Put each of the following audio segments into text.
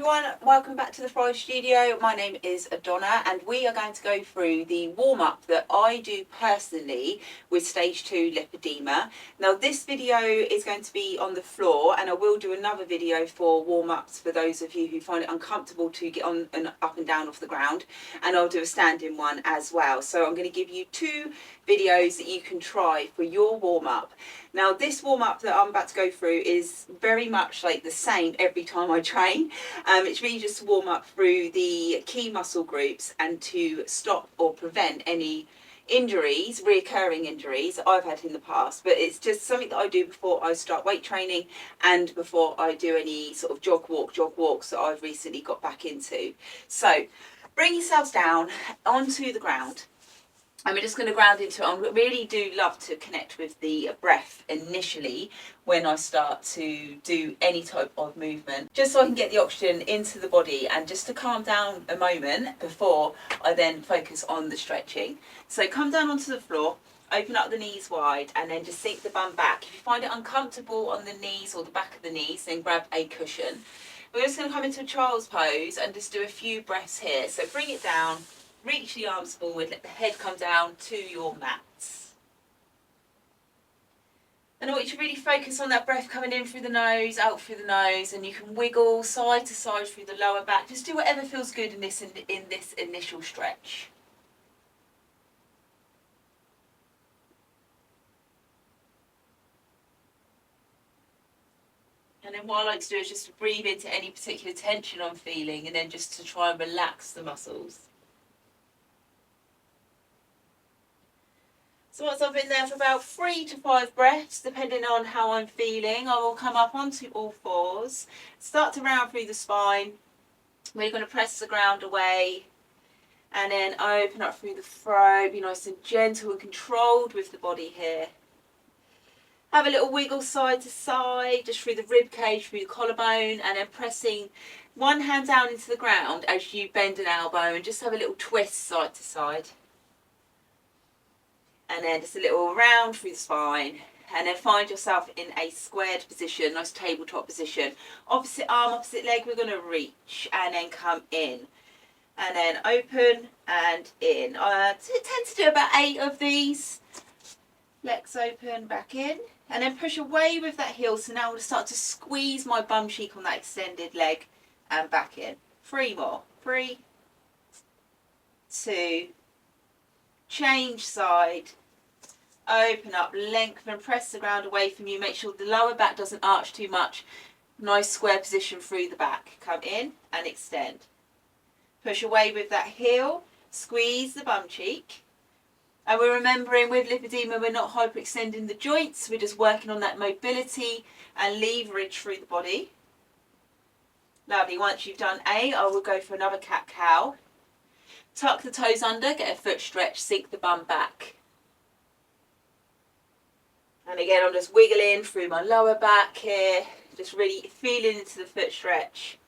everyone, welcome back to the Fry Studio. My name is Donna and we are going to go through the warm-up that I do personally with stage 2 lipedema. Now this video is going to be on the floor, and I will do another video for warm-ups for those of you who find it uncomfortable to get on and up and down off the ground, and I'll do a standing one as well. So I'm going to give you two videos that you can try for your warm-up. Now this warm-up that I'm about to go through is very much like the same every time I train. It's really just to warm up through the key muscle groups and to stop or prevent any injuries, reoccurring injuries that I've had in the past. But it's just something that I do before I start weight training and before I do any sort of jog walks that I've recently got back into. So bring yourselves down onto the ground. And we're just going to ground into it. I really do love to connect with the breath initially when I start to do any type of movement, just so I can get the oxygen into the body and just to calm down a moment before I then focus on the stretching. So come down onto the floor, open up the knees wide, and then just sink the bum back. If you find it uncomfortable on the knees or the back of the knees, then grab a cushion. We're just going to come into a child's pose and just do a few breaths here. So bring it down. Reach the arms forward, let the head come down to your mats. And I want you to really focus on that breath coming in through the nose, out through the nose, and you can wiggle side to side through the lower back. Just do whatever feels good in this initial stretch. And then what I like to do is just to breathe into any particular tension I'm feeling, and then just to try and relax the muscles. So once I've been there for about 3 to 5 breaths, depending on how I'm feeling, I will come up onto all fours, start to round through the spine. We're going to press the ground away and then open up through the throat. Be nice and gentle and controlled with the body here. Have a little wiggle side to side, just through the rib cage, through the collarbone, and then pressing one hand down into the ground as you bend an elbow and just have a little twist side to side. And then just a little round through the spine, and then find yourself in a squared position, nice tabletop position. Opposite arm, opposite leg, we're going to reach and then come in. And then open and in. I tend to do about 8 of these. Legs open, back in. And then push away with that heel. So now I'm going to start to squeeze my bum cheek on that extended leg and back in. 3 more. 3, 2, change side. Open up, lengthen, press the ground away from you. Make sure the lower back doesn't arch too much. Nice square position through the back. Come in and extend. Push away with that heel. Squeeze the bum cheek. And we're remembering with lipedema, we're not hyperextending the joints. We're just working on that mobility and leverage through the body. Lovely. Once you've done A, I will go for another cat-cow. Tuck the toes under, get a foot stretch, sink the bum back. And again, I'm just wiggling through my lower back here, just really feeling into the foot stretch.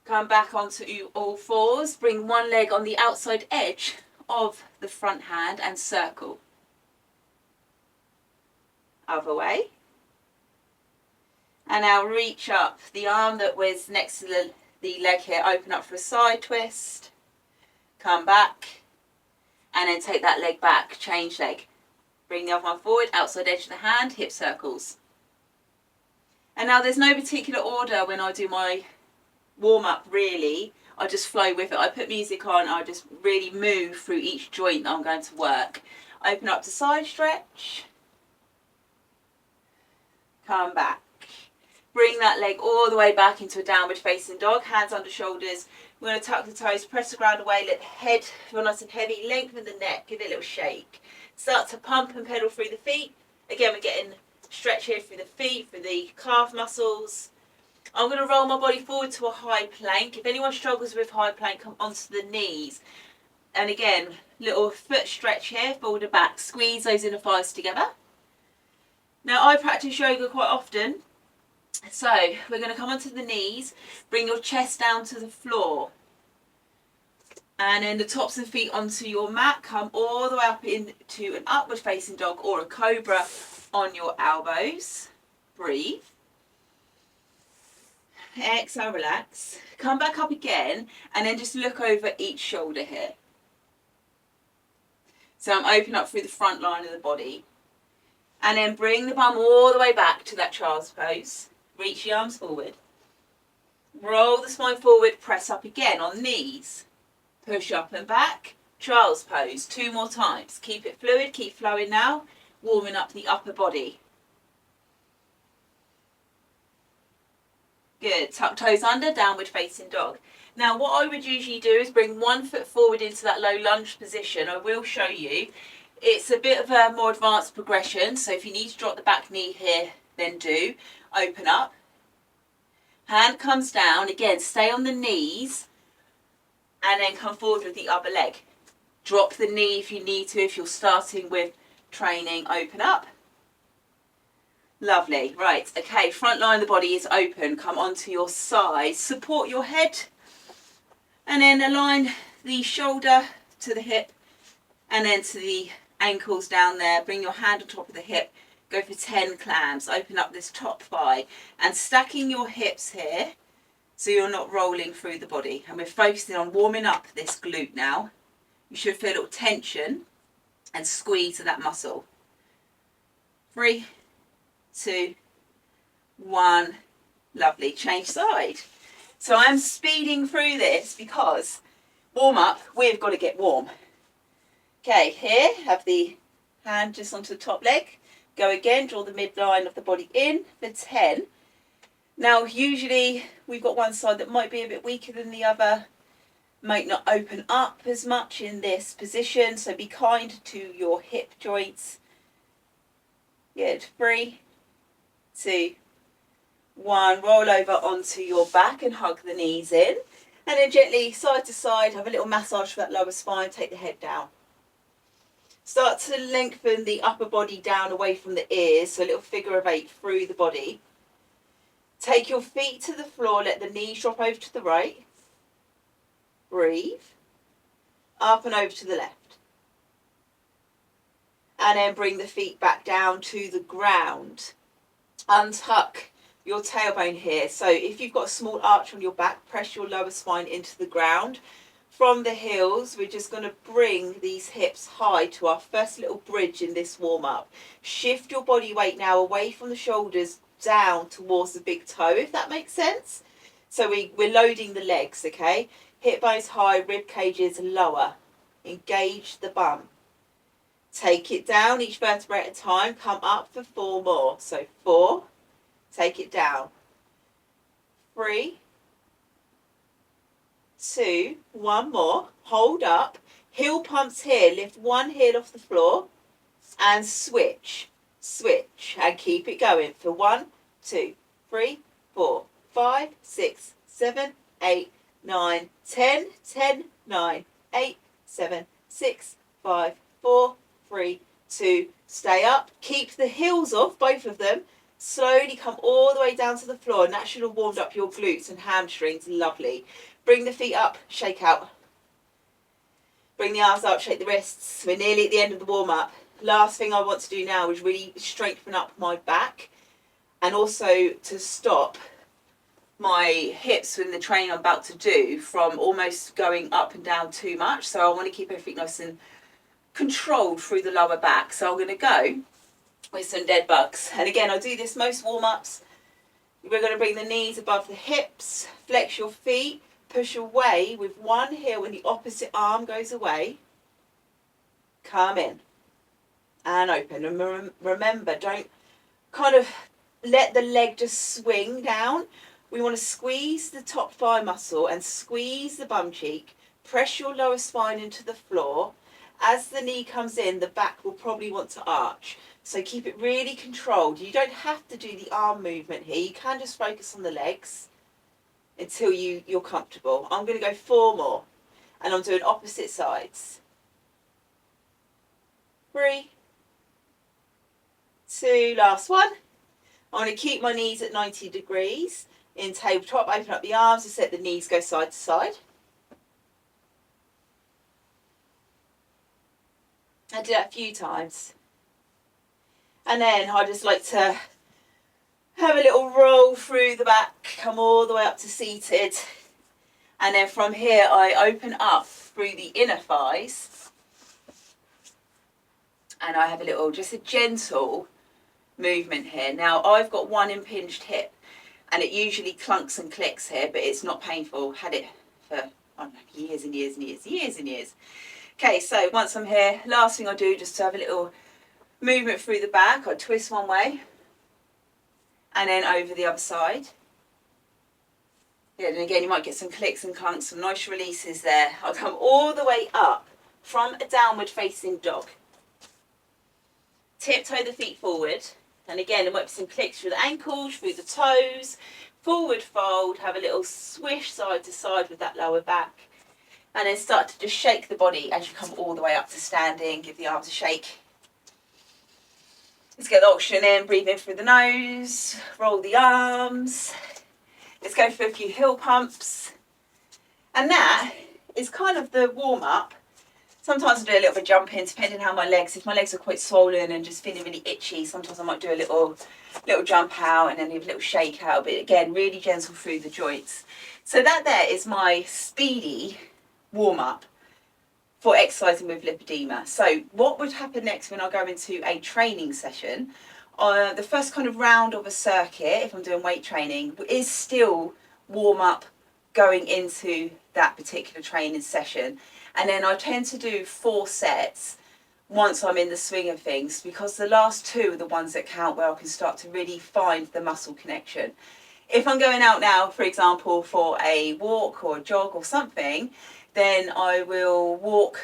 Come back onto all fours, bring one leg on the outside edge of the front hand and circle. Other way. And now reach up, the arm that was next to the leg here, open up for a side twist. Come back, and then take that leg back, change leg. Bring the other one forward, outside edge of the hand, hip circles. And now there's no particular order when I do my warm-up really. I just flow with it. I put music on, I just really move through each joint that I'm going to work. Open up to side stretch. Come back. Bring that leg all the way back into a downward facing dog, hands under shoulders. We're going to tuck the toes, press the ground away, let the head feel nice and heavy, lengthen the neck, give it a little shake. Start to pump and pedal through the feet. Again, we're getting stretch here through the feet, through the calf muscles. I'm going to roll my body forward to a high plank. If anyone struggles with high plank, come onto the knees. And again, little foot stretch here, forward and back. Squeeze those inner thighs together. Now, I practice yoga quite often. So, we're going to come onto the knees. Bring your chest down to the floor. And then the tops of the feet onto your mat. Come all the way up into an upward facing dog or a cobra on your elbows. Breathe. exhale, relax. Come back up again, and then just look over each shoulder here. So I'm opening up through the front line of the body. And then bring the bum all the way back to that child's pose. Reach the arms forward. Roll the spine forward, press up again on knees. Push up and back, child's pose. 2 more times. Keep it fluid, keep flowing now. Warming up the upper body. Good. Tuck toes under, downward facing dog. Now what I would usually do is bring 1 foot forward into that low lunge position. I will show you. It's a bit of a more advanced progression, so if you need to drop the back knee here, then do. Open up. Hand comes down. Again, stay on the knees, and then come forward with the upper leg. Drop the knee if you need to, if you're starting with training. Open up. Lovely. Right, okay, front line of the body is open. Come onto your side. Support your head, and then align the shoulder to the hip, and then to the ankles down there. Bring your hand on top of the hip. Go for 10 clams. Open up this top thigh and stacking your hips here so you're not rolling through the body. And we're focusing on warming up this glute now. You should feel a little tension and squeeze of that muscle. 3, 2, 1. Lovely. Change side. So I'm speeding through this because warm up, we've got to get warm. Okay, here, have the hand just onto the top leg. Go again, draw the midline of the body in for 10. Now, usually we've got one side that might be a bit weaker than the other, might not open up as much in this position, so be kind to your hip joints. Good. 3, 2, 1. Roll over onto your back and hug the knees in. And then gently side to side, have a little massage for that lower spine, take the head down. Start to lengthen the upper body down away from the ears, so a little figure of 8 through the body. Take your feet to the floor, let the knees drop over to the right. Breathe. Up and over to the left. And then bring the feet back down to the ground. Untuck your tailbone here. So if you've got a small arch on your back, press your lower spine into the ground. From the heels, we're just going to bring these hips high to our first little bridge in this warm-up. Shift your body weight now away from the shoulders down towards the big toe, if that makes sense. So we're loading the legs, okay? Hip bones high, rib cages lower. Engage the bum. Take it down, each vertebrae at a time. Come up for 4 more. So 4, take it down. 3, 2, 1 more. Hold up. Heel pumps here. Lift one heel off the floor and switch. Switch and keep it going for 1, 2, 3, 4, 5, 6, 7, 8, 9, 10, 10, 9, 8, 7, 6, 5, 4, 3, 2. Stay up. Keep the heels off, both of them. Slowly come all the way down to the floor, and that should have warmed up your glutes and hamstrings. Lovely. Bring the feet up, shake out. Bring the arms up, shake the wrists. We're nearly at the end of the warm-up. Last thing I want to do now is really strengthen up my back and also to stop my hips in the training I'm about to do from almost going up and down too much. So I want to keep everything nice and controlled through the lower back. So I'm going to go with some dead bugs. And again, I do this most warm-ups. We're going to bring the knees above the hips, flex your feet, push away with one heel when the opposite arm goes away. Come in and open. And remember, don't kind of let the leg just swing down. We want to squeeze the top thigh muscle and squeeze the bum cheek. Press your lower spine into the floor. As the knee comes in, the back will probably want to arch. So keep it really controlled. You don't have to do the arm movement here. You can just focus on the legs until you're comfortable. I'm going to go 4 more. And I'm doing opposite sides. 3, 2, last one. I'm going to keep my knees at 90 degrees. In tabletop, open up the arms and let the knees go side to side. I do that a few times. And then I just like to Have a little roll through the back, come all the way up to seated. And then from here, I open up through the inner thighs. And I have just a gentle movement here. Now, I've got one impinged hip, and it usually clunks and clicks here, but it's not painful. Had it for, I don't know, years and years and years. Okay, so once I'm here, last thing I do, just to have a little movement through the back. I twist one way, and then over the other side. Good, and again, you might get some clicks and clunks, some nice releases there. I'll come all the way up from a downward facing dog. Tiptoe the feet forward. And again, there might be some clicks through the ankles, through the toes. Forward fold, have a little swish side to side with that lower back. And then start to just shake the body as you come all the way up to standing. Give the arms a shake. Let's get the oxygen in, breathe in through the nose, roll the arms. Let's go for a few heel pumps. And that is kind of the warm up. Sometimes I do a little bit of jumping, depending how if my legs are quite swollen and just feeling really itchy, sometimes I might do a little jump out and then leave a little shake out, but again, really gentle through the joints. So that there is my speedy warm up for exercising with lipedema. So what would happen next when I go into a training session? The first kind of round of a circuit, if I'm doing weight training, is still warm up going into that particular training session. And then I tend to do 4 sets once I'm in the swing of things, because the last 2 are the ones that count, where I can start to really find the muscle connection. If I'm going out now, for example, for a walk or a jog or something, then I will walk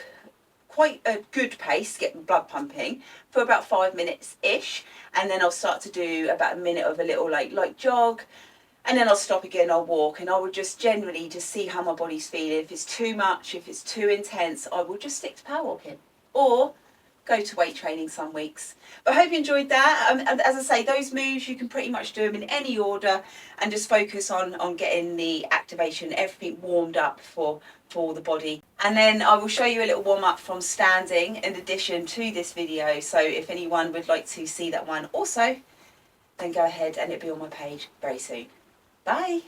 quite a good pace, get the blood pumping, for about 5 minutes-ish, and then I'll start to do about a minute of a little light jog, and then I'll stop again, I'll walk, and I will just generally just see how my body's feeling. If it's too much, if it's too intense, I will just stick to power walking, or go to weight training some weeks. But I hope you enjoyed that. And as I say, those moves, you can pretty much do them in any order and just focus on getting the activation, everything warmed up for the body. And then I will show you a little warm up from standing in addition to this video. So if anyone would like to see that one also, then go ahead and it'll be on my page very soon. Bye.